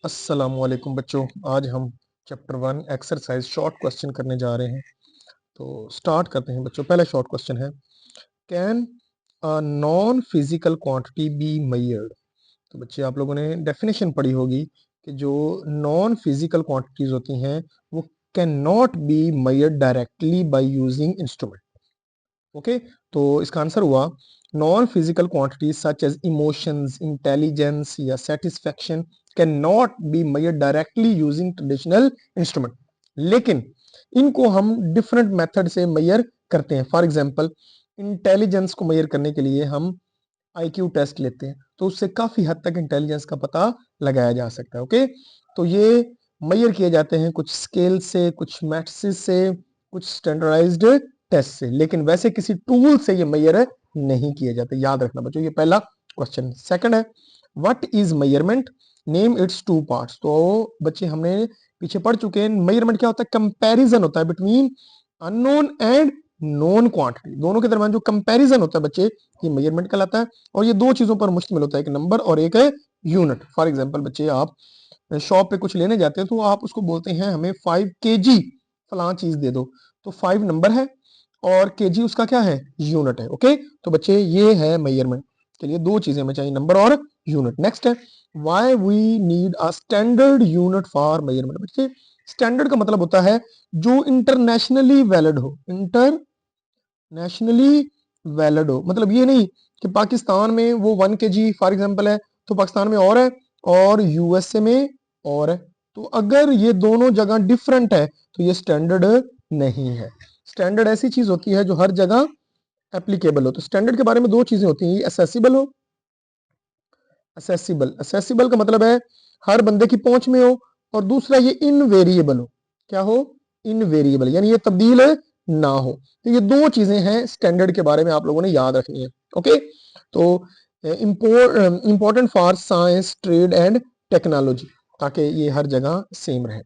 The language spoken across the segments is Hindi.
अस्सलामुअलैकुम बच्चों। आज हम चैप्टर 1 एक्सरसाइज शॉर्ट क्वेश्चन करने जा रहे हैं। तो स्टार्ट करते हैं बच्चों। पहला शॉर्ट क्वेश्चन है, can a non physical quantity be measured. तो बच्चे आप लोगों ने डेफिनेशन पढ़ी होगी कि जो नॉन फिजिकल क्वांटिटीज होती हैं वो can not be measured directly by using instrument. Okay, तो इसका आंसर हुआ non physical quantities such as emotions, intelligence या satisfaction can not be measured directly using traditional instrument, लेकिन इनको हम डिफरेंट मेथड से मेजर करते हैं। फॉर एग्जांपल, इंटेलिजेंस को मेजर करने के लिए हम आईक्यू टेस्ट लेते हैं, तो उससे काफी हद तक इंटेलिजेंस का पता लगाया जा सकता है। ओके, तो ये मेजर किए जाते हैं कुछ स्केल से, कुछ मैट्रिसेस से, कुछ स्टैंडर्डाइज्ड टेस्ट से, लेकिन वैसे किसी टूल से ये मेजर नहीं किए जाते। याद रखना बच्चों, ये पहला क्वेश्चन। सेकंड है, what is measurement, name it's two parts. तो बच्चे हमने पीछे पढ़ चुके हैं, मेजरमेंट क्या होता है? कंपैरिजन होता है between unknown and known quantity, दोनों के दरमियान जो कंपैरिजन होता है बच्चे, ये मेजरमेंट कहलाता है। और ये दो चीजों पर मुश्तमिल होता है, एक नंबर और एक है यूनिट। फॉर एग्जांपल बच्चे, आप शॉप पे कुछ लेने जाते हैं तो आप उसको बोलते हैं हमें 5 kg फलां चीज दे दो, तो 5 नंबर है और केजी उसका क्या है? यूनिट है। ओके, तो बच्चे ये है मेजरमेंट के लिए दो चीजें हमें चाहिए, नंबर और यूनिट। नेक्स्ट है, why we need a standard unit for measurement. बच्चे स्टैंडर्ड का मतलब होता है जो इंटरनेशनली वैलिड हो। इंटरनेशनली वैलिड हो मतलब ये नहीं कि पाकिस्तान में वो 1 kg फॉर एग्जांपल है तो पाकिस्तान में और है और यूएसए में और है, तो अगर ये दोनों जगह डिफरेंट है तो ये स्टैंडर्ड नहीं है। स्टैंडर्ड ऐसी चीज होती है जो हर जगह एप्लीकेबल हो। तो स्टैंडर्ड के बारे में दो चीजें होती हैं, असेसिबल हो, असेसिबल। असेसिबल का मतलब है हर बंदे की पहुंच में हो, और दूसरा ये इनवेरिएबल हो। क्या हो? इनवेरिएबल, यानी ये तब्दील ना हो। तो ये दो चीजें हैं स्टैंडर्ड के बारे में आप लोगों ने याद रखनी है। ओके, तो important for science, trade and technology, ताकि ये हर जगह सेम रहे।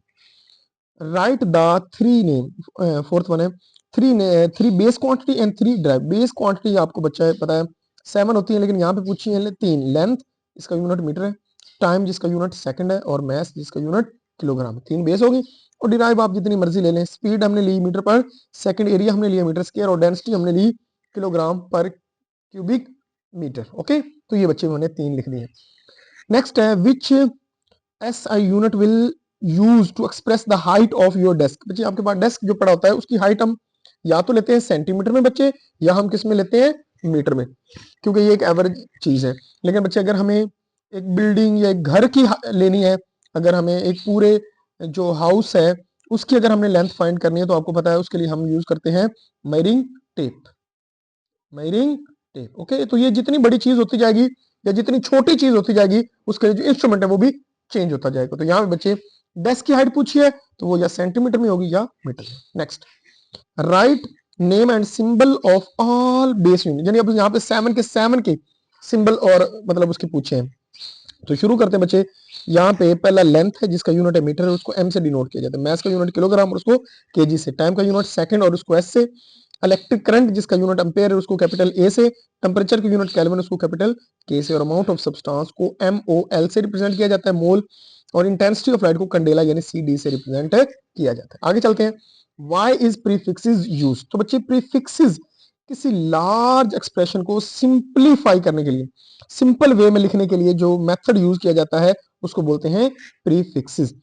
Write the three name, fourth one है, three base quantity and three drive. Base quantity आपको बच्चा है पता है 7 होती है, लेकिन यहाँ पे पूछी है 3। लेंथ, इसका यूनिट मीटर है, टाइम जिसका यूनिट सेकंड है, और मैस जिसका यूनिट किलोग्राम है। 3 बेस होगी, और डिराइव आप जितनी मर्जी ले लें। स्पीड हमने ली मीटर पर सेकंड, एरिया हमने लिया मीटर स्क्वायर, और डेंसिटी हमने ली किलोग्राम पर क्यूबिक मीटर। ओके, तो ये बच्चे मैंने 3 लिख दिए। नेक्स्ट है, which SI unit will use to express the height of your desk. बच्चे आपके पास डेस्क जो पड़ा होता है उसकी हाइट हम या तो लेते हैं सेंटीमीटर में बच्चे, या हम किस में लेते हैं? मीटर में, क्योंकि ये एक एवरेज चीज है। लेकिन बच्चे अगर हमें एक बिल्डिंग या एक घर की लेनी है, अगर हमें एक पूरे जो हाउस है उसकी अगर हमने लेंथ फाइंड करनी है, तो आपको पता है उसके लिए हम यूज करते हैं मेयरिंग टेप। मेयरिंग टेप। ओके, तो ये जितनी बड़ी चीज होती जाएगी या जितनी छोटी चीज होती जाएगी, उसका जो इंस्ट्रूमेंट है वो भी चेंज होता जाएगा। तो यहाँ पे बच्चे डेस्क की हाइट पूछी है तो वो या सेंटीमीटर में होगी या मीटर में। Next, write name and symbol of all base unit, यानी अब यहाँ पे 7 के सिंबल और मतलब उसके पूछे हैं। तो शुरू करते हैं बच्चे। यहाँ पे पहला लेंथ है जिसका यूनिट है मीटर है, उसको एम से डिनोट किया जाता है। मैस का यूनिट किलोग्राम और उसको केजी से। टाइम का यूनिट सेकंड और उसको एस से। इलेक्ट्रिक करंट जिसका यूनिट एम्पेयर है उसको कैपिटल ए से। टेम्परेचर का यूनिट केल्विन उसको कैपिटल के से। और अमाउंट ऑफ सब्सटेंस को एम ओ एल से रिप्रेजेंट किया जाता है, मोल। और इंटेंसिटी ऑफ लाइट को कैंडेला यानी सी डी से रिप्रेजेंट किया जाता है। आगे चलते हैं, व्हाई इज प्रीफिक्सेस यूज्ड। तो बच्चे प्रीफिक्सेस किसी लार्ज एक्सप्रेशन को सिंप्लीफाई करने के लिए, सिंपल वे में लिखने के लिए जो मेथड यूज किया जाता है उसको बोलते हैं prefixes.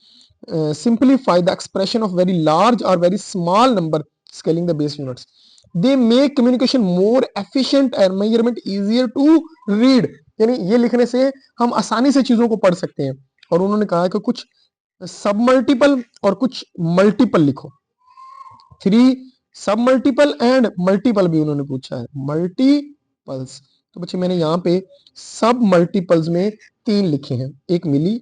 Simplify the expression of very large और very small number, scaling the base units. They make communication more efficient and measurement easier to read, यानी ये लिखने से हम आसानी से चीजों को पढ़ सकते हैं। और उन्होंने कहा कि कुछ सब मल्टीपल और कुछ मल्टीपल लिखो। 3 सब मल्टीपल एंड मल्टीपल भी उन्होंने पूछा है, मल्टीपल्स। तो बच्चे मैंने यहाँ पे सब मल्टीपल्स में 3 लिखे हैं, एक मिली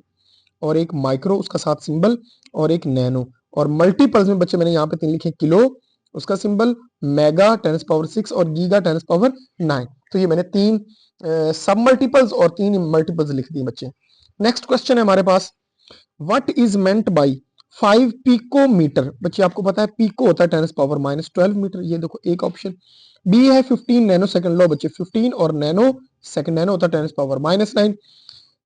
और एक माइक्रो उसका साथ सिंबल, और एक नैनो। और मल्टीपल्स में बच्चे मैंने यहाँ पे 3 लिखे, किलो उसका सिंबल, मेगा 10⁻⁶ और गीगा 10⁻⁹। तो ये मैंने 3 सब मल्टीपल्स और 3 मल्टीपल्स लिख दिए बच्चे। नेक्स्ट क्वेश्चन है हमारे पास, what is meant by 5 picometre. बच्चे आपको पता है पिको होता है 10⁻⁻12 मीटर, ये देखो एक ऑप्शन। बी है 15 नैनो सेकंड। लो बच्चे 15 और नैनो सेकंड, नैनो होता है 10⁻⁹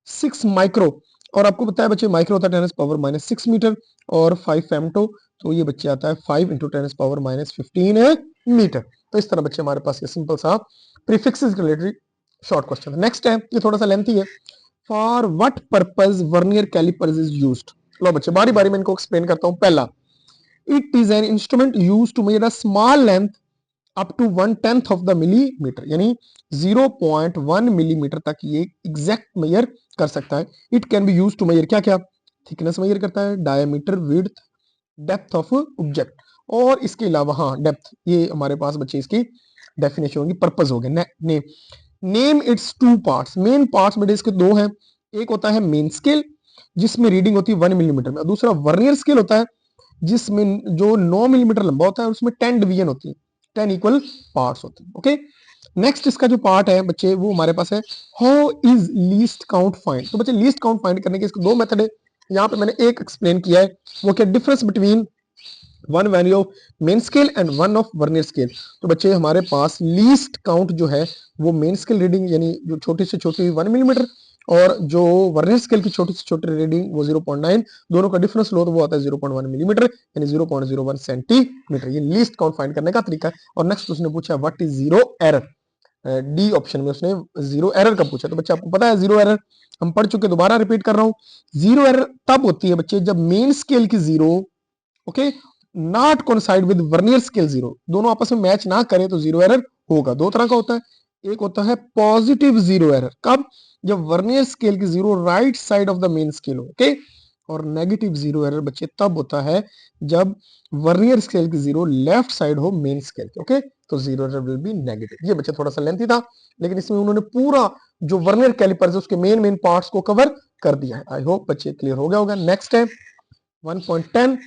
6 माइक्रो, और आपको पता है बच्चे माइक्रो होता है 10⁻⁻6 मीटर और 5 फेमटो, तो ये बच्चे आता है 5 × 10⁻15 मीटर। तो इस तरह बच्चे हमारे पास ये सिंपल सा प्रीफिक्सेस रिलेटेड शॉर्ट क्वेश्चन है। नेक्स्ट है, ये थोड़ा सा लेंथी है। For what purpose vernier callipers is used. लो बच्चे बारी बारी में इनको एक्सप्लेन करता हूं। पहला, it is an instrument used to measure a small length up to 1/10 of the millimetre, यानी 0.1 मिलीमीटर तक ये एग्जैक्ट मेजर कर सकता है। It can be use to measure क्या क्या, थिकनेस मेजर करता है, diameter, width, depth of object, और इसके अलावा हाँ डेप्थ, ये हमारे पास बच्चे इसकी डेफिनेशन होगी, पर्पस हो गया। Name it's two parts. Main parts बेटे इसके दो हैं। एक होता है मेन स्केल जिसमें रीडिंग होती है 1 मिलीमीटर में, और दूसरा वर्नियर स्केल होता है जिसमें जो 9 मिलीमीटर लंबा होता है, उसमें 10 डिवीजन होती है, 10 इक्वल पार्ट्स होते हैं। ओके, नेक्स्ट इसका जो पार्ट है बच्चे वो हमारे पास है how is least count find. तो बच्चे लीस्ट काउंट फाइंड करने के इसके दो मेथड है। यहाँ पे मैंने एक एक्सप्लेन किया है, वो क्या difference between one value of main scale and one of vernier scale. तो बच्चे हमारे पास लीस्ट काउंट जो है वो मेन स्केल रीडिंग यानी जो छोटी से छोटी 1 मिलीमीटर, और जो वर्नियर स्केल की छोटी से छोटी रीडिंग वो 0.9, दोनों का डिफरेंस लो तो वो आता है 0.1 मिलीमीटर यानी 0.01 सेंटीमीटर। ये लीस्ट काउंट फाइंड करने का तरीका है। और नेक्स्ट उसने पूछा what is zero error, D option में उसने जीरो एरर का पूछा। तो बच्चे आपको पता है जीरो एरर हम पढ़ चुके, दोबारा रिपीट कर रहा हूं। जीरो एरर तब होती है बच्चे जब मेन स्केल की zero okay not coincide with vernier scale zero, दोनों आपस में मैच ना करे तो जीरो एरर होगा। दो तरह का होता है, एक होता है पॉजिटिव जीरो एरर, कब, जब वर्नियर स्केल की zero right side of the main scale हो। ओके, और नेगेटिव जीरो एरर बच्चे तब होता है जब वर्नियर स्केल की जीरो लेफ्ट साइड हो मेन स्केल के। ओके, तो zero error will be negative. ये बच्चे थोड़ा सा लेंथी था, लेकिन इसमें उन्होंने पूरा जो वर्नियर कैलिपर्स है उसके मेन मेन पार्ट्स को कवर कर दिया है। आई होप बच्चे क्लियर हो गया होगा। नेक्स्ट है 1.10,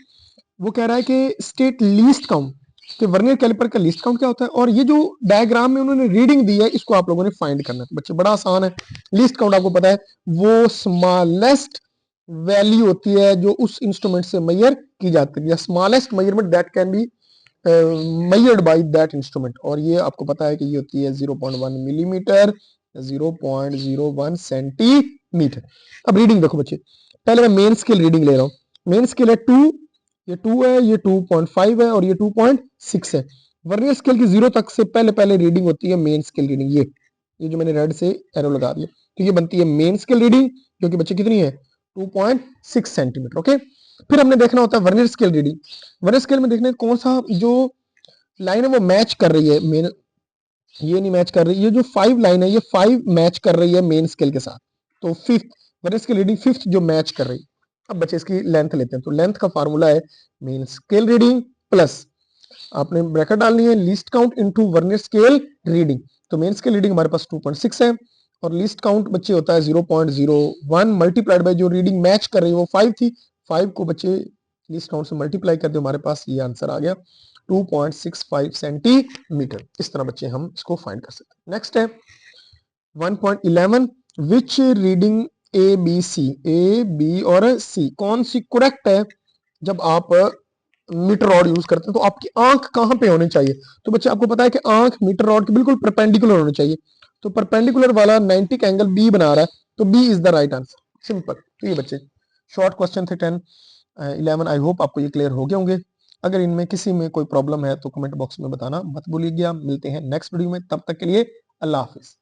वो कह रहा है कि स्टेट लीस्ट काउंट, कि वर्नियर कैलिपर का लीस्ट काउंट क्या होता है, और ये जो डायग्राम में उन्होंने रीडिंग दी है इसको आप लोगों ने फाइंड करना है। तो बच्चे बड़ा आसान है, लीस्ट काउंट आपको पता है वो स्मॉलेस्ट वैल्यू होती है जो उस इंस्ट्रूमेंट से मेजर की जाती है, या smallest measurement that can be measured by that instrument, और ये आपको पता है कि ये होती है 0.1 मिलीमीटर, 0.01 सेंटीमीटर। अब रीडिंग देखो बच्चे, पहले मैं मेन स्केल रीडिंग ले रहा हूँ। मेन स्केल है 2, ये 2 है, ये 2.5 है और ये 2.6 है। वर्नियर स्केल की 0 तक से पहले पहले रीडिंग होती है मेन स्केल रीडिंग, ये जो मैंने रेड से एरो लगा दिया, तो ये बनती है मेन स्केल रीडिंग, जो कि बच्चे कितनी है 2.6 सेंटीमीटर। ओके, फिर हमने देखना होता है vernier scale reading. Vernier scale में देखना कौन सा जो लाइन है वो मैच कर रही है मेन, ये नहीं मैच कर रही, ये जो 5 लाइन है ये 5 मैच कर रही है मेन स्केल के साथ, तो fifth vernier scale reading fifth जो मैच कर रही है। अब बच्चे इसकी लेंथ लेते हैं, तो लेंथ का फार्मूला है मेन स्केल रीडिंग प्लस, आपने ब्रैकेट डालनी है, least count into vernier scale reading. तो मेन स्केल रीडिंग हमारे पास 2.6 है और लीस्ट काउंट बच्चे होता है 0.01 मल्टीप्लाइड बाय जो रीडिंग मैच कर रही है वो 5 थी, 5 को बच्चे लीस्ट काउंट से मल्टीप्लाई कर दो, हमारे पास ये आंसर आ गया 2.65 सेंटीमीटर। इस तरह बच्चे हम इसको फाइंड कर सकते हैं। नेक्स्ट है 1.11, which reading A B C, A B और सी कौन सी करेक्ट है। जब आप मीटर रॉड यूज करते हैं तो आपकी आंख कहां पे होनी चाहिए, तो बच्चे आपको पता है कि आंख मीटर रॉड के बिल्कुल परपेंडिकुलर होनी चाहिए, तो परपेंडिकुलर वाला 90 का एंगल बी बना रहा है, तो B is the right answer, simple. तो ये बच्चे शॉर्ट क्वेश्चन थे 10 11, आई होप आपको ये क्लियर हो गए होंगे। अगर इनमें किसी में कोई प्रॉब्लम है तो कमेंट बॉक्स में बताना मत भूलिएगा। मिलते हैं नेक्स्ट वीडियो में, तब तक के लिए अल्लाह हाफिज।